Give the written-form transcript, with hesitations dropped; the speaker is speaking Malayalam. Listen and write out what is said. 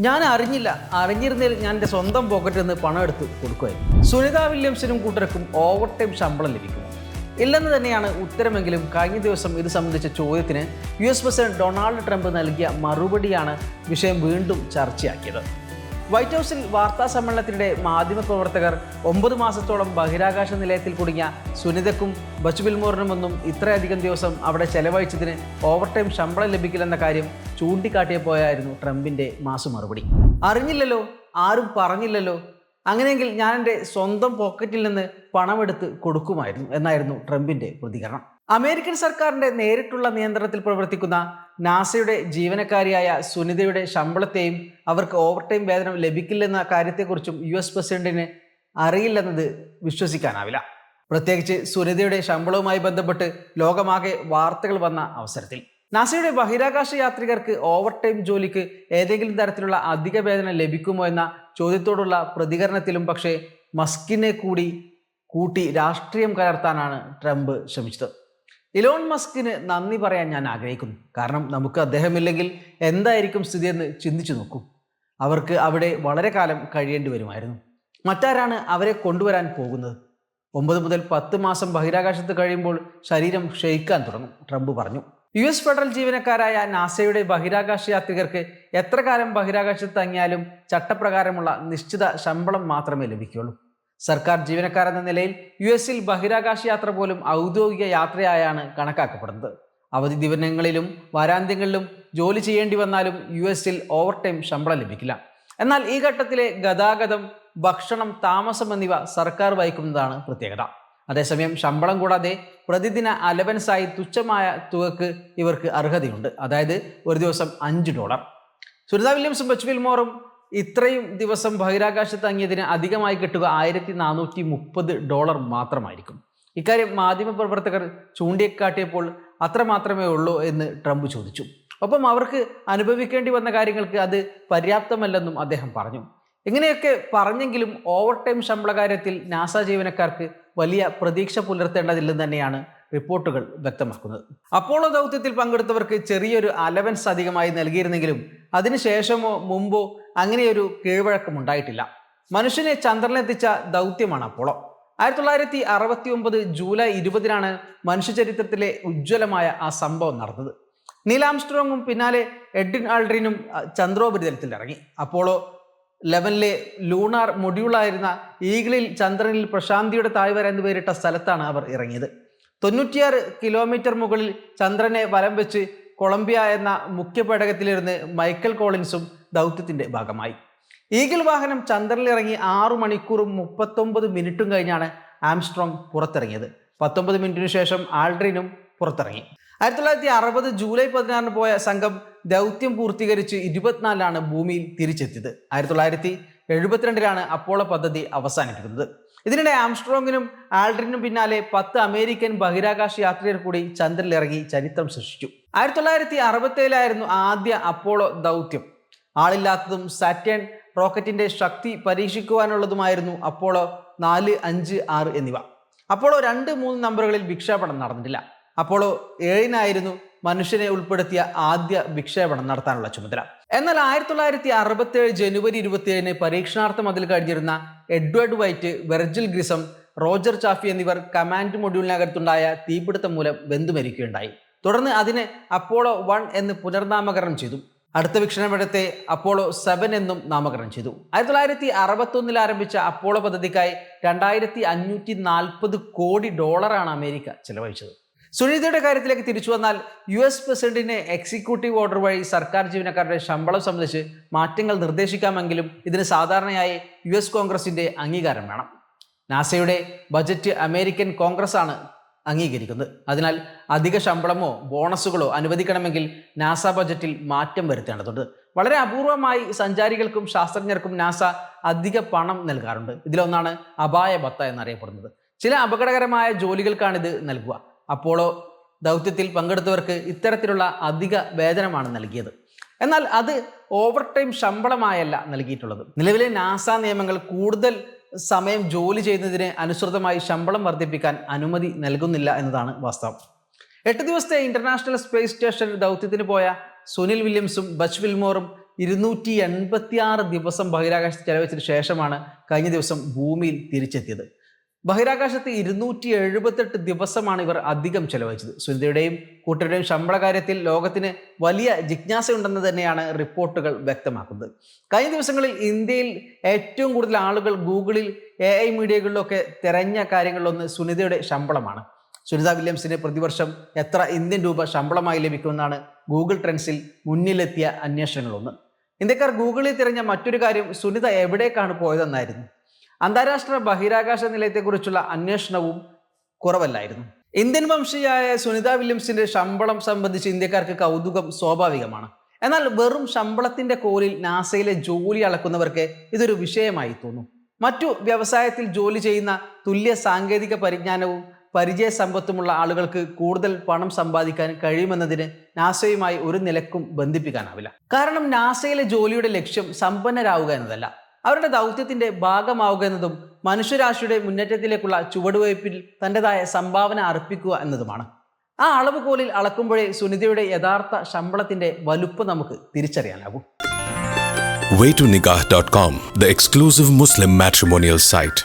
ഞാൻ അറിഞ്ഞിരുന്നതിൽ ഞാൻ എൻ്റെ സ്വന്തം പോക്കറ്റിൽ നിന്ന് പണം എടുത്ത് കൊടുക്കുമായിരുന്നു. സുനിത വില്യംസിനും കൂട്ടർക്കും ഓവർ ടൈം ശമ്പളം ലഭിക്കുമോ? ഇല്ലെന്ന് തന്നെയാണ് ഉത്തരമെങ്കിലും കഴിഞ്ഞ ദിവസം ഇത് സംബന്ധിച്ച ചോദ്യത്തിന് US പ്രസിഡന്റ് ഡൊണാൾഡ് ട്രംപ് നൽകിയ മറുപടിയാണ് വിഷയം വീണ്ടും ചർച്ചയാക്കിയത്. വൈറ്റ് ഹൗസിൽ വാർത്താ സമ്മേളനത്തിനിടെ മാധ്യമപ്രവർത്തകർ 9 മാസത്തോളം ബഹിരാകാശ നിലയത്തിൽ കുടുങ്ങിയ സുനിതയ്ക്കും ബച്ച് വിൽമോറിനുമൊന്നും ഇത്രയധികം ദിവസം അവിടെ ചെലവഴിച്ചതിന് ഓവർ ടൈം ശമ്പളം ലഭിക്കില്ലെന്ന കാര്യം ചൂണ്ടിക്കാട്ടിയപ്പോയായിരുന്നു ട്രംപിൻ്റെ മാസു മറുപടി. അറിഞ്ഞില്ലല്ലോ, ആരും പറഞ്ഞില്ലല്ലോ, അങ്ങനെയെങ്കിൽ ഞാൻ എൻ്റെ സ്വന്തം പോക്കറ്റിൽ നിന്ന് പണമെടുത്ത് കൊടുക്കുമായിരുന്നു എന്നായിരുന്നു ട്രംപിൻ്റെ പ്രതികരണം. അമേരിക്കൻ സർക്കാരിൻ്റെ നേരിട്ടുള്ള നിയന്ത്രണത്തിൽ പ്രവർത്തിക്കുന്ന നാസയുടെ ജീവനക്കാരിയായ സുനിതയുടെ ശമ്പളത്തെയും അവർക്ക് ഓവർ ടൈം വേതനം ലഭിക്കില്ലെന്ന കാര്യത്തെക്കുറിച്ചും US പ്രസിഡന്റിന് അറിയില്ലെന്നത് വിശ്വസിക്കാനാവില്ല. പ്രത്യേകിച്ച് സുനിതയുടെ ശമ്പളവുമായി ബന്ധപ്പെട്ട് ലോകമാകെ വാർത്തകൾ വന്ന അവസരത്തിൽ നാസയുടെ ബഹിരാകാശ യാത്രികർക്ക് ഓവർ ടൈം ജോലിക്ക് ഏതെങ്കിലും തരത്തിലുള്ള അധിക വേതനം ലഭിക്കുമോ എന്ന ചോദ്യത്തോടുള്ള പ്രതികരണത്തിലും പക്ഷേ മസ്കിനെ കൂട്ടി രാഷ്ട്രീയം കലർത്താനാണ് ട്രംപ് ശ്രമിച്ചത്. ഇലോൺ മസ്കിന് നന്ദി പറയാൻ ഞാൻ ആഗ്രഹിക്കുന്നു. കാരണം നമുക്ക് അദ്ദേഹമില്ലെങ്കിൽ എന്തായിരിക്കും സ്ഥിതിയെന്ന് ചിന്തിച്ചു നോക്കൂ. അവർക്ക് അവിടെ വളരെ കാലം കഴിയേണ്ടി വരുമായിരുന്നു. മറ്റാരാണ് അവരെ കൊണ്ടുവരാൻ പോകുന്നത്? 9 മുതൽ 10 മാസം ബഹിരാകാശത്ത് കഴിയുമ്പോൾ ശരീരം ക്ഷയിക്കാൻ തുടങ്ങും, ട്രംപ് പറഞ്ഞു. US ഫെഡറൽ ജീവനക്കാരായ നാസയുടെ ബഹിരാകാശ യാത്രികർക്ക് എത്ര കാലം ബഹിരാകാശത്ത് തങ്ങിയാലും ചട്ടപ്രകാരമുള്ള നിശ്ചിത ശമ്പളം മാത്രമേ ലഭിക്കുകയുള്ളൂ. സർക്കാർ ജീവനക്കാരെന്ന നിലയിൽ US-ൽ ബഹിരാകാശ യാത്ര പോലും ഔദ്യോഗിക യാത്രയായാണ് കണക്കാക്കപ്പെടുന്നത്. അവധി ദിവസങ്ങളിലും വാരാന്ത്യങ്ങളിലും ജോലി ചെയ്യേണ്ടി വന്നാലും US-ൽ ഓവർ ടൈം ശമ്പളം ലഭിക്കില്ല. എന്നാൽ ഈ ഘട്ടത്തിലെ ഗതാഗതം, ഭക്ഷണം, താമസം എന്നിവ സർക്കാർ വഹിക്കുന്നതാണ് പ്രത്യേകത. അതേസമയം ശമ്പളം കൂടാതെ പ്രതിദിന അലവൻസായി തുച്ഛമായ തുകക്ക് ഇവർക്ക് അർഹതയുണ്ട്. അതായത് ഒരു ദിവസം $5. സുനിത വില്യംസും ബച്ച് വിൽമോറും ഇത്രയും ദിവസം ബഹിരാകാശത്ത് തങ്ങിയതിന് അധികമായി കിട്ടുക $1430 മാത്രമായിരിക്കും. ഇക്കാര്യം മാധ്യമപ്രവർത്തകർ ചൂണ്ടിക്കാട്ടിയപ്പോൾ അത്ര മാത്രമേ ഉള്ളൂ എന്ന് ട്രംപ് ചോദിച്ചു. ഒപ്പം അവർക്ക് അനുഭവിക്കേണ്ടി വന്ന കാര്യങ്ങൾക്ക് അത് പര്യാപ്തമല്ലെന്നും അദ്ദേഹം പറഞ്ഞു. ഇങ്ങനെയൊക്കെ പറഞ്ഞെങ്കിലും ഓവർ ടൈം ശമ്പള കാര്യത്തിൽ നാസ ജീവനക്കാർക്ക് വലിയ പ്രതീക്ഷ പുലർത്തേണ്ടതില്ലെന്ന് തന്നെയാണ് റിപ്പോർട്ടുകൾ വ്യക്തമാക്കുന്നത്. അപ്പോളോ ദൗത്യത്തിൽ പങ്കെടുത്തവർക്ക് ചെറിയൊരു അലവൻസ് അധികമായി നൽകിയിരുന്നെങ്കിലും അതിനുശേഷമോ മുമ്പോ അങ്ങനെയൊരു കീഴ്വഴക്കമുണ്ടായിട്ടില്ല. മനുഷ്യനെ ചന്ദ്രനിലെത്തിച്ച ദൗത്യമാണ് അപ്പോളോ. 1969 ജൂലൈ 20-നാണ് മനുഷ്യചരിത്രത്തിലെ ഉജ്ജ്വലമായ ആ സംഭവം നടന്നത്. നീൽ ആംസ്ട്രോങ്ങും പിന്നാലെ എഡ്വിൻ ആൾഡ്രിനും ചന്ദ്രോപരിതലത്തിൽ ഇറങ്ങി. അപ്പോളോ 11-ലെ ലൂണാർ മൊഡ്യൂളായിരുന്ന ഈഗിളിൽ ചന്ദ്രനിൽ പ്രശാന്തിയുടെ താഴ്വര എന്ന് പേരിട്ട സ്ഥലത്താണ് അവർ ഇറങ്ങിയത്. 96 കിലോമീറ്റർ മുകളിൽ ചന്ദ്രനെ വലം വെച്ച് കൊളംബിയ എന്ന മുഖ്യ പേടകത്തിലിരുന്ന് മൈക്കൽ കോളിൻസും ദൗത്യത്തിന്റെ ഭാഗമായി. ഈഗിൾ വാഹനം ചന്ദ്രനിലിറങ്ങി 6 മണിക്കൂറും 39 മിനിറ്റും കഴിഞ്ഞാണ് ആംസ്ട്രോങ് പുറത്തിറങ്ങിയത്. 19 മിനിറ്റിനു ശേഷം ആൾഡ്രിനും പുറത്തിറങ്ങി. 1960 ജൂലൈ 16-ന് പോയ സംഘം ദൗത്യം പൂർത്തീകരിച്ച് 24-ലാണ് ഭൂമിയിൽ തിരിച്ചെത്തിയത്. 1972-ലാണ് അപ്പോളോ പദ്ധതി അവസാനിപ്പിക്കുന്നത്. ഇതിനിടെ ആംസ്ട്രോങ്ങിനും ആൾഡ്രിനും പിന്നാലെ 10 അമേരിക്കൻ ബഹിരാകാശ യാത്രികർ കൂടി ചന്ദ്രനിലിറങ്ങി ചരിത്രം സൃഷ്ടിച്ചു. 1967-ലായിരുന്നു ആദ്യ അപ്പോളോ ദൗത്യം. ആളില്ലാത്തതും സാറ്റേൺ റോക്കറ്റിന്റെ ശക്തി പരീക്ഷിക്കുവാനുള്ളതുമായിരുന്നു അപ്പോളോ 4, 5, 6 എന്നിവ. അപ്പോളോ 2, 3 നമ്പറുകളിൽ വിക്ഷേപണം നടന്നിട്ടില്ല. അപ്പോളോ 7-നായിരുന്നു മനുഷ്യനെ ഉൾപ്പെടുത്തിയ ആദ്യ വിക്ഷേപണം നടത്താനുള്ള ചുമതല. എന്നാൽ 1967 ജനുവരി 27-ന് പരീക്ഷണാർത്ഥം അതിൽ കഴിഞ്ഞിരുന്ന എഡ്വേർഡ് വൈറ്റ്, വെർജിൽ ഗ്രിസം, റോജർ ചാഫി എന്നിവർ കമാൻഡ് മൊഡ്യൂളിനകത്തുണ്ടായ തീപിടുത്തം മൂലം വെന്തുമരിക്കുകയുണ്ടായി. തുടർന്ന് അതിന് അപ്പോളോ 1 എന്ന് പുനർനാമകരണം ചെയ്തു. അടുത്ത വിക്ഷേപണത്തെ അപ്പോളോ 7 എന്നും നാമകരണം ചെയ്തു. 1961-ൽ ആരംഭിച്ച അപ്പോളോ പദ്ധതിക്കായി $2540 കോടി അമേരിക്ക ചെലവഴിച്ചത്. സുനിതയുടെ കാര്യത്തിലേക്ക് തിരിച്ചു വന്നാൽ US പ്രസിഡന്റിന് എക്സിക്യൂട്ടീവ് ഓർഡർ വഴി സർക്കാർ ജീവനക്കാരുടെ ശമ്പളം സംബന്ധിച്ച് മാറ്റങ്ങൾ നിർദ്ദേശിക്കാമെങ്കിലും ഇതിന് സാധാരണയായി US കോൺഗ്രസിന്റെ അംഗീകാരം വേണം. നാസയുടെ ബജറ്റ് അമേരിക്കൻ കോൺഗ്രസ്സാണ് അംഗീകരിക്കുന്നത്. അതിനാൽ അധിക ശമ്പളമോ ബോണസുകളോ അനുവദിക്കണമെങ്കിൽ നാസ ബജറ്റിൽ മാറ്റം വരുത്തേണ്ടതുണ്ട്. വളരെ അപൂർവമായി സഞ്ചാരികൾക്കും ശാസ്ത്രജ്ഞർക്കും നാസ അധിക പണം നൽകാറുണ്ട്. ഇതിലൊന്നാണ് അപായ ഭത്ത എന്നറിയപ്പെടുന്നത്. ചില അപകടകരമായ ജോലികൾക്കാണിത് നൽകുക. അപ്പോളോ ദൗത്യത്തിൽ പങ്കെടുത്തവർക്ക് ഇത്തരത്തിലുള്ള അധിക വേതനമാണ് നൽകിയത്. എന്നാൽ അത് ഓവർ ടൈം ശമ്പളമായല്ല നൽകിയിട്ടുള്ളത്. നിലവിലെ നാസ നിയമങ്ങൾ കൂടുതൽ സമയം ജോലി ചെയ്യുന്നതിന് അനുസൃതമായി ശമ്പളം വർദ്ധിപ്പിക്കാൻ അനുമതി നൽകുന്നില്ല എന്നതാണ് വാസ്തവം. 8 ദിവസത്തെ ഇന്റർനാഷണൽ സ്പേസ് സ്റ്റേഷൻ ദൗത്യത്തിന് പോയ സുനിൽ വില്യംസും ബച്ച് വിൽമോറും 286 ദിവസം ബഹിരാകാശത്ത് ചെലവഴിച്ചതിന് ശേഷമാണ് കഴിഞ്ഞ ദിവസം ഭൂമിയിൽ തിരിച്ചെത്തിയത്. ബഹിരാകാശത്ത് 278 ദിവസമാണ് ഇവർ അധികം ചെലവഴിച്ചത്. സുനിതയുടെയും കൂട്ടരുടെയും ശമ്പള കാര്യത്തിൽ ലോകത്തിന് വലിയ ജിജ്ഞാസയുണ്ടെന്ന് തന്നെയാണ് റിപ്പോർട്ടുകൾ വ്യക്തമാക്കുന്നത്. കഴിഞ്ഞ ദിവസങ്ങളിൽ ഇന്ത്യയിൽ ഏറ്റവും കൂടുതൽ ആളുകൾ ഗൂഗിളിൽ AI മീഡിയകളിലൊക്കെ തിരഞ്ഞ കാര്യങ്ങളിലൊന്ന് സുനിതയുടെ ശമ്പളമാണ്. സുനിത വില്യംസിന് പ്രതിവർഷം എത്ര ഇന്ത്യൻ രൂപ ശമ്പളമായി ലഭിക്കുമെന്നാണ് ഗൂഗിൾ ട്രെൻഡ്സിൽ മുന്നിലെത്തിയ അന്വേഷണങ്ങളൊന്ന്. ഇന്ത്യക്കാർ ഗൂഗിളിൽ തിരഞ്ഞ മറ്റൊരു കാര്യം സുനിത എവിടേക്കാണ് പോയതെന്നായിരുന്നു. അന്താരാഷ്ട്ര ബഹിരാകാശ നിലയത്തെക്കുറിച്ചുള്ള അന്വേഷണവും കുറവല്ലായിരുന്നു. ഇന്ത്യൻ വംശീയായ സുനിത വില്യംസിന്റെ ശമ്പളം സംബന്ധിച്ച് ഇന്ത്യക്കാർക്ക് കൗതുകം സ്വാഭാവികമാണ്. എന്നാൽ വെറും ശമ്പളത്തിന്റെ കോലിൽ നാസയിലെ ജോലി അളക്കുന്നവർക്ക് ഇതൊരു വിഷയമായി തോന്നും. മറ്റു വ്യവസായത്തിൽ ജോലി ചെയ്യുന്ന തുല്യ സാങ്കേതിക പരിജ്ഞാനവും പരിചയസമ്പത്തുമുള്ള ആളുകൾക്ക് കൂടുതൽ പണം സമ്പാദിക്കാൻ കഴിയുമെന്നതിന് നാസയുമായി ഒരു നിലക്കും ബന്ധിപ്പിക്കാനാവില്ല. കാരണം നാസയിലെ ജോലിയുടെ ലക്ഷ്യം സമ്പന്നരാവുക എന്നതല്ല, അവരുടെ ദൗത്യത്തിന്റെ ഭാഗമാവുക എന്നതും മനുഷ്യരാശിയുടെ മുന്നേറ്റത്തിലേക്കുള്ള ചുവടുവയ്പിൽ തൻ്റെതായ സംഭാവന അർപ്പിക്കുക എന്നതുമാണ്. ആ അളവുകോലിൽ അളക്കുമ്പോഴേ സുനിതയുടെ യഥാർത്ഥ ശമ്പളത്തിന്റെ വലുപ്പം നമുക്ക് തിരിച്ചറിയാനാകൂ. Waytonikah.com, the exclusive Muslim matrimonial site.